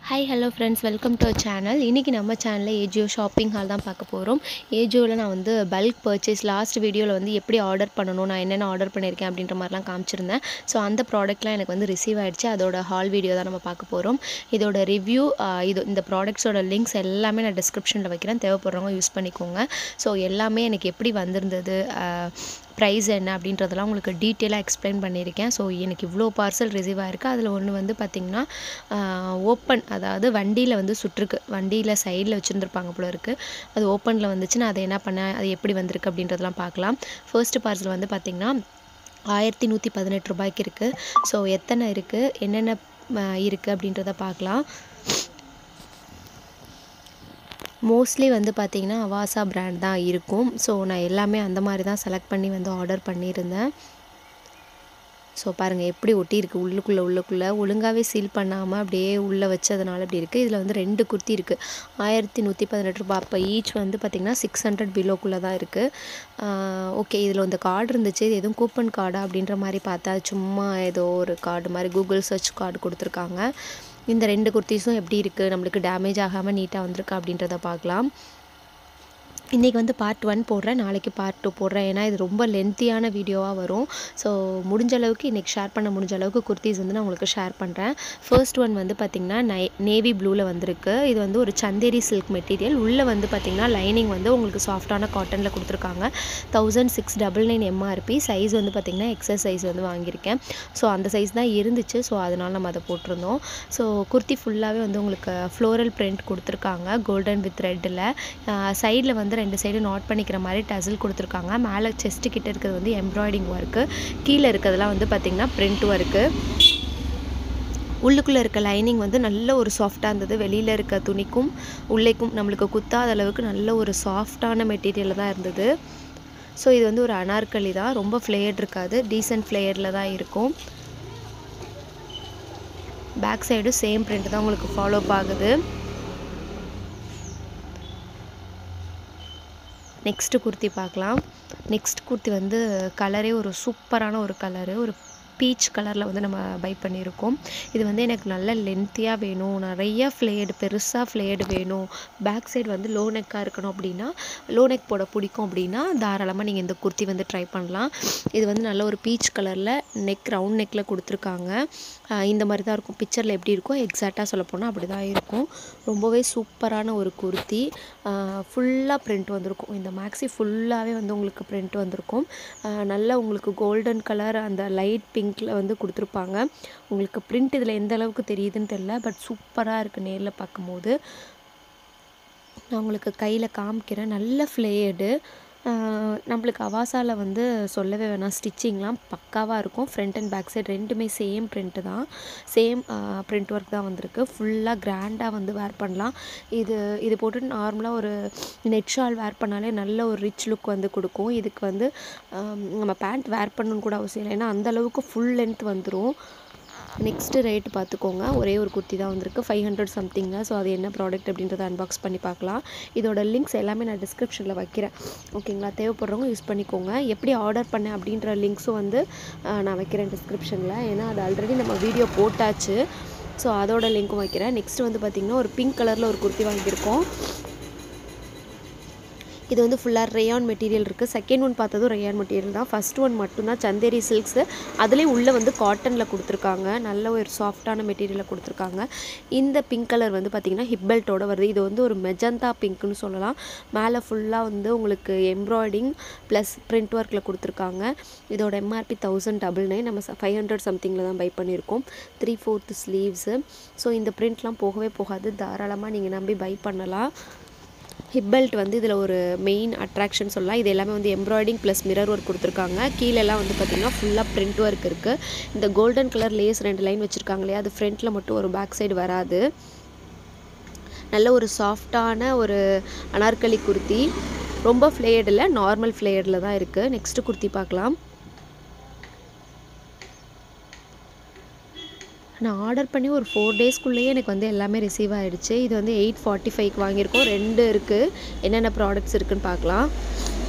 Hi hello friends, welcome to our channel. இன்றைக்கி நம்ம சேனலில் ஏஜியோ ஷாப்பிங் ஹால் தான் பார்க்க போகிறோம். ஏஜியோவில் நான் வந்து பல்க் பர்ச்சேஸ் லாஸ்ட் வீடியோவில் வந்து எப்படி ஆர்டர் பண்ணணும், நான் என்னென்ன ஆர்டர் பண்ணியிருக்கேன் அப்படின்ற மாதிரிலாம் காமிச்சிருந்தேன். ஸோ அந்த ப்ராடக்ட்லாம் எனக்கு வந்து ரிசீவ் ஆகிடுச்சு. அதோட ஹால் வீடியோ தான் நம்ம பார்க்க போகிறோம். இதோட ரிவ்யூ, இந்த ப்ராடக்ட்ஸோட லிங்க்ஸ் எல்லாமே நான் டிஸ்கிரிப்ஷனில் வைக்கிறேன், தேவைப்படுறவங்க யூஸ் பண்ணிக்கோங்க. ஸோ எல்லாமே எனக்கு எப்படி வந்திருந்தது, ப்ரைஸ் என்ன அப்படின்றதெல்லாம் உங்களுக்கு டீட்டெயிலாக எக்ஸ்பிளைன் பண்ணியிருக்கேன். ஸோ எனக்கு இவ்வளோ பார்சல் ரிசீவ் ஆகிருக்கு. அதில் ஒன்று வந்து பார்த்திங்கன்னா ஓப்பன், அதாவது வண்டியில் வந்து சுற்றுக்கு, வண்டியில் சைடில் வச்சுருந்துருப்பாங்க போல இருக்குது. அது ஓப்பனில் வந்துச்சு. நான் அதை என்ன பண்ணேன், அது எப்படி வந்திருக்கு அப்படின்றதெல்லாம் பார்க்கலாம். ஃபர்ஸ்ட் பார்சல் வந்து பார்த்திங்கன்னா 1118 ரூபாய்க்கு இருக்குது. ஸோ எத்தனை இருக்குது, என்னென்ன இருக்குது அப்படின்றத பார்க்கலாம். மோஸ்ட்லி வந்து பார்த்திங்கன்னா அவாசா பிராண்ட் தான் இருக்கும். ஸோ நான் எல்லாமே அந்த மாதிரி தான் செலக்ட் பண்ணி வந்து ஆர்டர் பண்ணியிருந்தேன். ஸோ பாருங்கள் எப்படி ஒட்டியிருக்கு, உள்ளுக்குள்ளே ஒழுங்காகவே சீல் பண்ணாமல் அப்படியே உள்ளே வச்சதுனால இப்படி இருக்குது. இதில் வந்து 2 குர்த்தி இருக்குது, 1118 ரூபா. அப்போ ஈச் வந்து பார்த்திங்கன்னா 600 பிலோக்குள்ளே தான் இருக்குது. ஓகே, இதில் வந்து கார்டு இருந்துச்சு. இது எதுவும் கூப்பன் கார்டா அப்படின்ற மாதிரி பார்த்தா சும்மா ஏதோ ஒரு கார்டு மாதிரி கூகுள் சர்ச் கார்டு கொடுத்துருக்காங்க. இந்த 2 குர்த்திஸும் எப்படி இருக்குது, நம்மளுக்கு டேமேஜ் ஆகாமல் நீட்டாக வந்திருக்கா அப்படின்றத பார்க்கலாம். இன்றைக்கி வந்து பார்ட் 1 போடுறேன், நாளைக்கு பார்ட் 2 போடுறேன். ஏன்னா இது ரொம்ப லென்த்தியான வீடியோவாக வரும். ஸோ முடிஞ்ச அளவுக்கு இன்றைக்கி ஷேர் பண்ண முடிஞ்ச அளவுக்கு குர்த்திஸ் வந்து நான் உங்களுக்கு ஷேர் பண்ணுறேன். ஃபர்ஸ்ட் ஒன் வந்து பார்த்திங்கன்னா நேவி ப்ளூவில் வந்திருக்கு. இது வந்து ஒரு சந்தேரி சில்க் மெட்டீரியல். உள்ளே வந்து பார்த்திங்கன்னா லைனிங் வந்து உங்களுக்கு சாஃப்டான காட்டனில் கொடுத்துருக்காங்க. 1699 எம்ஆர்பி. சைஸ் வந்து பார்த்திங்கன்னா எக்ஸஸ் சைஸ் வந்து வாங்கியிருக்கேன். ஸோ அந்த சைஸ் தான் இருந்துச்சு. ஸோ அதனால் நம்ம அதை போட்டிருந்தோம். ஸோ குர்த்தி ஃபுல்லாகவே வந்து உங்களுக்கு ஃப்ளோரல் பிரிண்ட் கொடுத்துருக்காங்க, கோல்டன் வித் ரெட்டில். சைடில் வந்து 2 சைடு நாட் பண்ணிக்கிற மாதிரி டசில் கொடுத்துருக்காங்க. மேலே செஸ்ட்டு கிட்ட இருக்கிறது வந்து எம்ப்ராய்டிங் ஒர்க்கு, கீழே இருக்கிறதுலாம் வந்து பார்த்திங்கன்னா பிரிண்ட் ஒர்க்கு. உள்ளுக்குள்ளே இருக்க லைனிங் வந்து நல்ல ஒரு சாஃப்டாக இருந்தது. வெளியில் இருக்க துணிக்கும் உள்ளேக்கும் நம்மளுக்கு குத்தாத அளவுக்கு நல்ல ஒரு சாஃப்டான மெட்டீரியலில் தான் இருந்தது. ஸோ இது வந்து ஒரு அனார்கலி தான், ரொம்ப ஃப்ளேயர்ட் இருக்காது, டீசென்ட் ஃப்ளேயரில் தான் இருக்கும். பேக் சைடு சேம் பிரிண்ட் தான் உங்களுக்கு ஃபாலோ ஆகுது. நெக்ஸ்ட்டு குர்த்தி பார்க்கலாம். நெக்ஸ்ட் குர்த்தி வந்து கலரே ஒரு சூப்பரான ஒரு கலரு, ஒரு பீச் கலரில் வந்து நம்ம பை பண்ணியிருக்கோம். இது வந்து எனக்கு நல்ல லென்த்தியாக வேணும், நிறைய ஃப்ளேடு, பெருசாக ஃப்ளேடு வேணும், பேக் சைடு வந்து லோ நெக்காக இருக்கணும் அப்படின்னா, லோ நெக் போட பிடிக்கும் அப்படின்னா தாராளமாக நீங்கள் இந்த குர்த்தி வந்து ட்ரை பண்ணலாம். இது வந்து நல்ல ஒரு பீச் கலரில் நெக், ரவுண்ட் நெக்கில் கொடுத்துருக்காங்க. இந்த மாதிரி தான் இருக்கும், பிக்சரில் எப்படி இருக்கோ எக்ஸாக்டாக சொல்லப்போனால் அப்படி தான் இருக்கும். ரொம்பவே சூப்பரான ஒரு குர்த்தி. ஃபுல்லாக பிரிண்ட் வந்திருக்கும். இந்த மேக்ஸி ஃபுல்லாகவே வந்து உங்களுக்கு பிரிண்ட் வந்திருக்கும். நல்ல உங்களுக்கு கோல்டன் கலர், அந்த லைட் பிங்க்கில் வந்து கொடுத்துருப்பாங்க. உங்களுக்கு பிரிண்ட் இதில் எந்த அளவுக்கு தெரியுதுன்னு தெரியல, பட் சூப்பராக இருக்குது நேரில் பார்க்கும்போது. நான் உங்களுக்கு கையில் காமிக்கிறேன். நல்ல ஃப்ளேயர்டு. நம்மளுக்கு அவாசாவில் வந்து சொல்லவே வேணாம், ஸ்டிச்சிங்லாம் பக்காவாக இருக்கும். ஃப்ரண்ட் அண்ட் பேக் சைடு ரெண்டுமே சேம் பிரிண்ட்டு தான், சேம் பிரிண்ட் ஒர்க் தான் வந்திருக்கு. ஃபுல்லாக கிராண்டாக வந்து வேர் பண்ணலாம். இது போட்டு நார்மலாக ஒரு நெட் ஷால் வேர் பண்ணாலே நல்ல ஒரு ரிச் லுக் வந்து கொடுக்கும். இதுக்கு வந்து நம்ம பேண்ட் வேர் பண்ணணுன்னு கூட அவசியம் இல்லை, ஏன்னா அந்தளவுக்கு ஃபுல் லென்த் வந்துடும். நெக்ஸ்ட்டு ரேட்டு பார்த்துக்கோங்க. ஒரே ஒரு குர்த்தி தான் வந்திருக்கு, 500 சம்திங்க. ஸோ அது என்ன ப்ராடக்ட் அப்படின்றத அன்பாக்ஸ் பண்ணி பார்க்கலாம். இதோட லிங்க்ஸ் எல்லாமே நான் டிஸ்கிரிப்ஷனில் வைக்கிறேன், ஓகேங்களா? தேவைப்படுறவங்க யூஸ் பண்ணிக்கோங்க. எப்படி ஆர்டர் பண்ணேன் அப்படின்ற லிங்க்ஸும் வந்து நான் வைக்கிறேன் டிஸ்கிரிப்ஷனில், ஏன்னா அது ஆல்ரெடி நம்ம வீடியோ போட்டாச்சு. ஸோ அதோட லிங்க்கும் வைக்கிறேன். நெக்ஸ்ட்டு வந்து பார்த்திங்கன்னா ஒரு பிங்க் கலரில் ஒரு குர்த்தி வாங்கியிருக்கோம். இது வந்து ஃபுல்லாக ரேயான் மெட்டீரியல் இருக்குது. செகண்ட் ஒன் பார்த்ததும் ரேயான் மெட்டீரியல் தான். ஃபஸ்ட் ஒன் மட்டும்தான் சந்தேரி சில்க்ஸு. அதுலேயும் உள்ளே வந்து காட்டனில் கொடுத்துருக்காங்க, நல்ல ஒரு சாஃப்டான மெட்டீரியலில் கொடுத்துருக்காங்க. இந்த பிங்க் கலர் வந்து பார்த்திங்கன்னா ஹிப் பெல்ட்டோடு வருது. இது வந்து ஒரு மெஜந்தா பிங்க்னு சொல்லலாம். மேலே ஃபுல்லாக வந்து உங்களுக்கு எம்ப்ராய்டிங் ப்ளஸ் பிரிண்ட் ஒர்க்கில் கொடுத்துருக்காங்க. இதோட எம்ஆர்பி 1099. நம்ம 500 சம்திங்கில் தான் பை பண்ணியிருக்கோம். 3/4 ஸ்லீவ்ஸு. ஸோ இந்த பிரிண்ட்லாம் போகவே போகாது, தாராளமாக நீங்கள் நம்பி பை பண்ணலாம். ஹிப் பெல்ட் வந்து இதில் ஒரு மெயின் அட்ராக்ஷன் சொல்லலாம். இது எல்லாமே வந்து எம்ப்ராய்டிங் ப்ளஸ் மிரர் ஒர்க் கொடுத்துருக்காங்க. கீழெல்லாம் வந்து பார்த்திங்கன்னா ஃபுல்லாக பிரிண்ட் ஒர்க் இருக்குது. இந்த கோல்டன் கலர் லேஸ் 2 லைன் வச்சுருக்காங்க இல்லையா, அது ஃப்ரண்ட்டில் மட்டும் ஒரு, பேக் சைடு வராது. நல்ல ஒரு சாஃப்டான ஒரு அனார்கலி குர்த்தி, ரொம்ப ஃப்ளேயர்டில், நார்மல் ஃப்ளேயர்டில் தான் இருக்குது. நெக்ஸ்ட்டு குர்த்தி பார்க்கலாம். நான் ஆர்டர் பண்ணி ஒரு 4 டேஸ்க்குள்ளேயே எனக்கு வந்து எல்லாமே ரிசீவ் ஆகிடுச்சு. இது வந்து 845க்கு வாங்கியிருக்கோம். 2 இருக்குது. என்னென்ன ப்ராடக்ட்ஸ் இருக்குதுன்னு பார்க்கலாம்.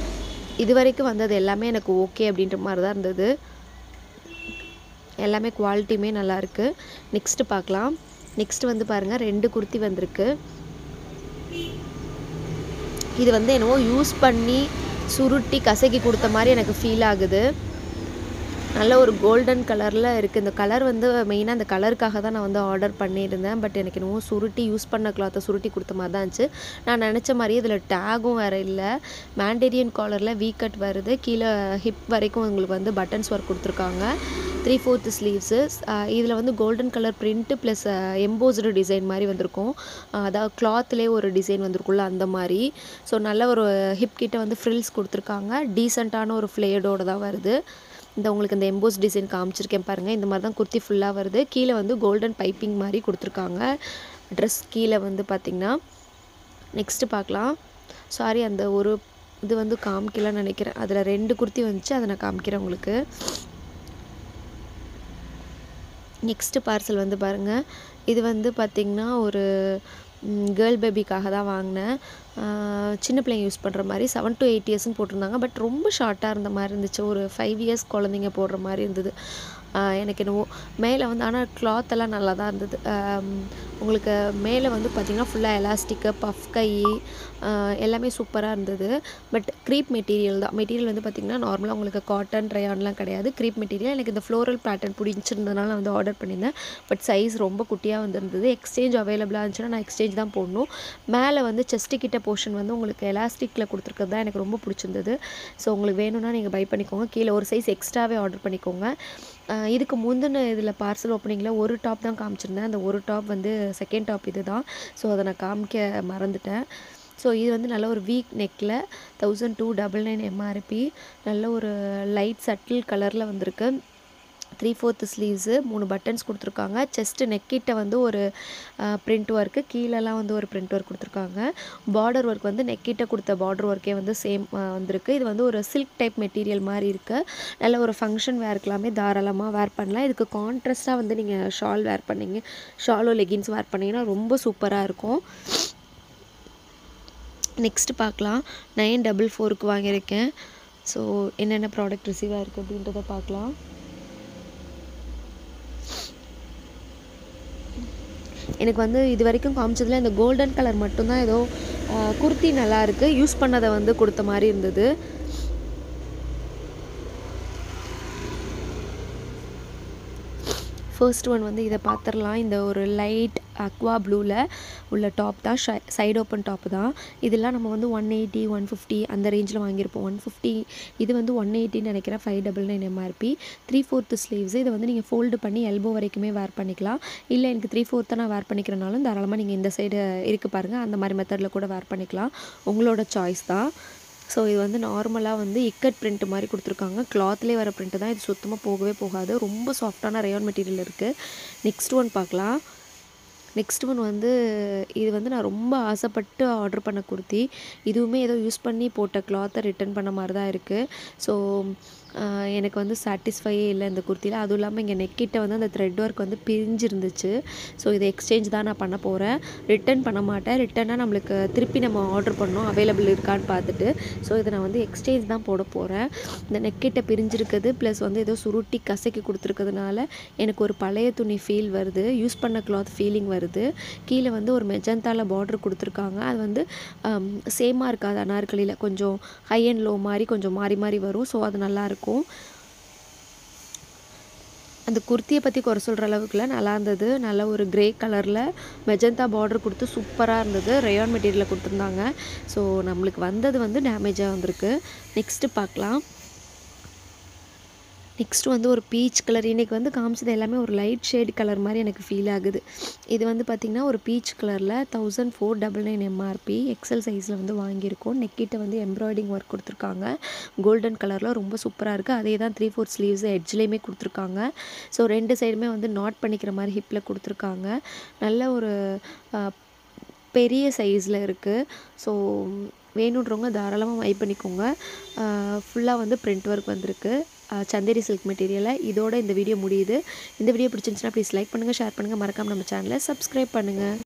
இது வரைக்கும் வந்தது எல்லாமே எனக்கு ஓகே அப்படின்ற மாதிரி தான் இருந்தது. எல்லாமே குவாலிட்டியுமே நல்லாயிருக்கு. நெக்ஸ்ட்டு பார்க்கலாம். நெக்ஸ்ட் வந்து பாருங்கள் 2 குர்த்தி வந்திருக்கு. இது வந்து என்னவோ யூஸ் பண்ணி சுருட்டி கசக்கி கொடுத்த மாதிரி எனக்கு ஃபீல் ஆகுது. நல்ல ஒரு கோல்டன் கலரில் இருக்குது. இந்த கலர் வந்து மெயினாக இந்த கலருக்காக தான் நான் வந்து ஆர்டர் பண்ணியிருந்தேன். பட் எனக்கு என்னவோ சுருட்டி யூஸ் பண்ண கிளாத்தை சுருட்டி கொடுத்த மாதிரி தான் இருந்துச்சு. நான் நினச்ச மாதிரியே இதில் டேகும் வேறு இல்லை. மேண்டேரியன் காலரில் வீ கட் வருது. கீழே ஹிப் வரைக்கும் உங்களுக்கு வந்து பட்டன்ஸ் ஒர்க் கொடுத்துருக்காங்க. 3/4 ஸ்லீவ்ஸு. இதில் வந்து golden colour print plus embossed design மாதிரி வந்திருக்கும். அதாவது கிளாத்லேயே ஒரு டிசைன் வந்திருக்குள்ள அந்த மாதிரி. ஸோ நல்ல ஒரு ஹிப் கிட்ட வந்து ஃப்ரில்ஸ் கொடுத்துருக்காங்க. டீசெண்டான ஒரு ஃப்ளேடோடு தான் வருது. இந்த உங்களுக்கு இந்த எம்போஸ் டிசைன் காமிச்சிருக்கேன் பாருங்கள். இந்த மாதிரி தான் குர்த்தி ஃபுல்லாக வருது. கீழே வந்து கோல்டன் பைப்பிங் மாதிரி கொடுத்துருக்காங்க. ட்ரெஸ் கீழே வந்து பார்த்திங்கன்னா நெக்ஸ்ட்டு பார்க்கலாம். சாரி, அந்த ஒரு இது வந்து காமிக்கலான்னு நினைக்கிறேன். அதில் 2 குர்த்தி வந்துச்சு, அதை நான் காமிக்கிறேன் உங்களுக்கு. நெக்ஸ்ட்டு பார்சல் வந்து பாருங்கள். இது வந்து பார்த்திங்கன்னா ஒரு கேர்ள் பேபிக்காக தான் வாங்கினேன். சின்ன பிள்ளைங்க யூஸ் பண்ணுற மாதிரி 7 to 8 இயர்ஸ்ன்னு போட்டிருந்தாங்க. பட் ரொம்ப ஷார்ட்டாக இருந்த மாதிரி இருந்துச்சு. ஒரு 5 இயர்ஸ் குழந்தைங்க போடுற மாதிரி இருந்தது. எனக்கு என்னவோ மேலே வந்து ஆனால் கிளாத்தெல்லாம் நல்லா தான் இருந்தது. உங்களுக்கு மேலே வந்து பார்த்திங்கன்னா ஃபுல்லாக எலாஸ்டிக்கு பஃப் கை எல்லாமே சூப்பராக இருந்தது. பட் க்ரீப் மெட்டீரியல் தான். மெட்டீரியல் வந்து பார்த்திங்கன்னா நார்மலாக உங்களுக்கு காட்டன் ரயான்லாம் கிடையாது, க்ரீப் மெட்டீரியல். எனக்கு இந்த ஃப்ளோரல் பேட்டர்ன் பிடிச்சிருந்ததுனால நான் வந்து ஆர்டர் பண்ணியிருந்தேன். பட் சைஸ் ரொம்ப குட்டியாக வந்துருந்தது. எக்ஸ்சேஞ்ச் அவைலபிளாக இருந்துச்சுன்னா நான் எக்ஸ்சேஞ்ச் தான் போடணும். மேலே வந்து செஸ்ட்டு கிட்ட போர்ஷன் வந்து உங்களுக்கு எலாஸ்டிக்கில் கொடுத்துருக்கிறது தான் எனக்கு ரொம்ப பிடிச்சிருந்தது. ஸோ உங்களுக்கு வேணும்னா நீங்கள் பை பண்ணிக்கோங்க. கீழே ஒரு சைஸ் எக்ஸ்ட்ராவே ஆர்டர் பண்ணிக்கோங்க. இதுக்கு முந்தின இதில் பார்சல் ஓப்பனிங்கில் ஒரு டாப் தான் காமிச்சிருந்தேன். அந்த ஒரு டாப் வந்து செகண்ட் டாப் இது தான். ஸோ அதை நான் காமிக்க மறந்துட்டேன். ஸோ இது வந்து நல்ல ஒரு வீக் நெக்கில் 1299 எம்ஆர்பி. நல்ல ஒரு லைட் சட்டில் கலரில் வந்திருக்கு. 3/4 ஸ்லீவ்ஸு, 3 பட்டன்ஸ் கொடுத்துருக்காங்க. செஸ்ட்டு நெக்கிட்ட வந்து ஒரு பிரிண்ட் ஒர்க்கு, கீழெல்லாம் வந்து ஒரு பிரிண்ட் ஒர்க் கொடுத்துருக்காங்க. பார்டர் ஒர்க் வந்து நெக்கிட்ட கொடுத்த பார்டர் ஒர்க்கே வந்து சேம் வந்திருக்கு. இது வந்து ஒரு சில்க் டைப் மெட்டீரியல் மாதிரி இருக்குது. நல்ல ஒரு ஃபங்க்ஷன் வேர்க்கெல்லாமே தாராளமாக வேர் பண்ணலாம். இதுக்கு கான்ட்ராஸ்ட்டாக வந்து நீங்கள் ஷால் வேர் பண்ணிங்க, ஷாலோ லெகின்ஸ் வேர் பண்ணிங்கன்னா ரொம்ப சூப்பராக இருக்கும். நெக்ஸ்ட்டு பார்க்கலாம். 944க்கு வாங்கியிருக்கேன். ஸோ என்னென்ன ப்ராடக்ட் ரிசீவ் ஆகிருக்கு அப்படின்றத பார்க்கலாம். எனக்கு வந்து இது வரைக்கும் காமிச்சதில் இந்த கோல்டன் கலர் மட்டும்தான் ஏதோ குர்த்தி நல்லா இருக்குது, யூஸ் பண்ணதை வந்து கொடுத்த மாதிரி இருந்தது. ஃபர்ஸ்ட் ஒன் வந்து இதை பார்த்துடலாம். இந்த ஒரு லைட் அக்வா ப்ளூவில் உள்ள டாப் தான், சைடு ஓப்பன் டாப் தான். இதெல்லாம் நம்ம வந்து 180 150 அந்த ரேஞ்சில் வாங்கியிருப்போம். 150 இது வந்து 180ன்னு நினைக்கிறேன். 599 எம்ஆர்பி. 3/4 ஸ்லீவ்ஸு. இதை வந்து நீங்கள் ஃபோல்டு பண்ணி எல்போ வரைக்குமே வேர் பண்ணிக்கலாம். இல்லை எனக்கு 3/4 நான் வேர் பண்ணிக்கிறனாலும் தாராளமாக நீங்கள் இந்த சைடு இருக்குது பாருங்கள், அந்த மாதிரி மெத்தடில் கூட வேர் பண்ணிக்கலாம். உங்களோட சாய்ஸ் தான். ஸோ இது வந்து நார்மலாக வந்து இக்கட் பிரிண்ட் மாதிரி கொடுத்துருக்காங்க. கிளாத்லேயே வர பிரிண்ட்டு தான். இது சுத்தமாக போகவே போகாது. ரொம்ப சாஃப்டான ரயான் மெட்டீரியல் இருக்குது. நெக்ஸ்ட் ஒன் பார்க்கலாம். நெக்ஸ்ட் ஒன் வந்து இது வந்து நான் ரொம்ப ஆசைப்பட்டு ஆர்டர் பண்ண குர்த்தி. இதுவுமே ஏதோ யூஸ் பண்ணி போட்ட கிளாத்தை ரிட்டன் பண்ண மாதிரி தான் இருக்குது. ஸோ எனக்கு வந்து சாட்டிஸ்ஃபையே இல்லை இந்த குர்த்தியில். அதுவும் இல்லாமல் இங்கே நெக்கிட்ட வந்து அந்த த்ரெட் ஒர்க் வந்து பிரிஞ்சிருந்துச்சு. ஸோ இதை எக்ஸ்சேஞ்ச் தான் நான் பண்ண போகிறேன். ரிட்டன் பண்ண மாட்டேன். ரிட்டனாக நம்மளுக்கு திருப்பி நம்ம ஆர்டர் பண்ணோம், அவைலபிள் இருக்கான்னு பார்த்துட்டு. ஸோ இதை நான் வந்து எக்ஸ்சேஞ்ச் தான் போட போகிறேன். இந்த நெக்கிட்ட பிரிஞ்சிருக்குது ப்ளஸ் வந்து ஏதோ சுருட்டி கசக்கி கொடுத்துருக்கிறதுனால எனக்கு ஒரு பழைய துணி ஃபீல் வருது, யூஸ் பண்ண கிளாத் ஃபீலிங் வருது. கீழே வந்து ஒரு மெஜந்தாவில் பார்டர் கொடுத்துருக்காங்க. அது வந்து சேமாக இருக்காது, அனார்கலியில் கொஞ்சம் ஹை அண்ட் லோ மாதிரி கொஞ்சம் மாறி மாறி வரும். ஸோ அது நல்லாயிருக்கும். அந்த குர்த்தியை பற்றி குறை சொல்கிற அளவுக்குல நல்லா இருந்தது. நல்ல ஒரு கிரே கலரில் மெஜந்தா பார்டர் கொடுத்து சூப்பராக இருந்தது. ரயான் மெட்டீரியலில் கொடுத்துருந்தாங்க. ஸோ நம்மளுக்கு வந்தது வந்து டேமேஜாக வந்திருக்கு. நெக்ஸ்ட்டு பார்க்கலாம். நெக்ஸ்ட் வந்து ஒரு பீச் கலர். இன்றைக்கி வந்து காமிச்சது எல்லாமே ஒரு லைட் ஷேட் கலர் மாதிரி எனக்கு ஃபீல் ஆகுது. இது வந்து பார்த்திங்கன்னா ஒரு பீச் கலரில் 1499 எம்ஆர்பி. எக்ஸல் சைஸில் வந்து வாங்கியிருக்கோம். நெக்கிட்ட வந்து எம்ப்ராய்டிங் ஒர்க் கொடுத்துருக்காங்க. கோல்டன் கலரில் ரொம்ப சூப்பராக இருக்குது. அதே தான் 3/4 ஸ்லீவ்ஸ் எட்ஜ்லேயுமே கொடுத்துருக்காங்க. ஸோ 2 சைடுமே வந்து நாட் பண்ணிக்கிற மாதிரி ஹிப்பில் கொடுத்துருக்காங்க. நல்ல ஒரு பெரிய சைஸில் இருக்குது. ஸோ வேணுன்றவங்க தாராளமாக பை பண்ணிக்கோங்க. ஃபுல்லாக வந்து பிரிண்ட் ஒர்க் வந்திருக்கு. சந்தேரி சில்க் மெட்டீரியலில். இதோட இந்த வீடியோ முடியுது. இந்த வீடியோ பிடிச்சிருந்துச்சுன்னா ப்ளீஸ் லைக் பண்ணுங்கள், ஷேர் பண்ணுங்கள், மறக்காமல் நம்ம சேனலை சப்ஸ்கிரைப் பண்ணுங்கள்.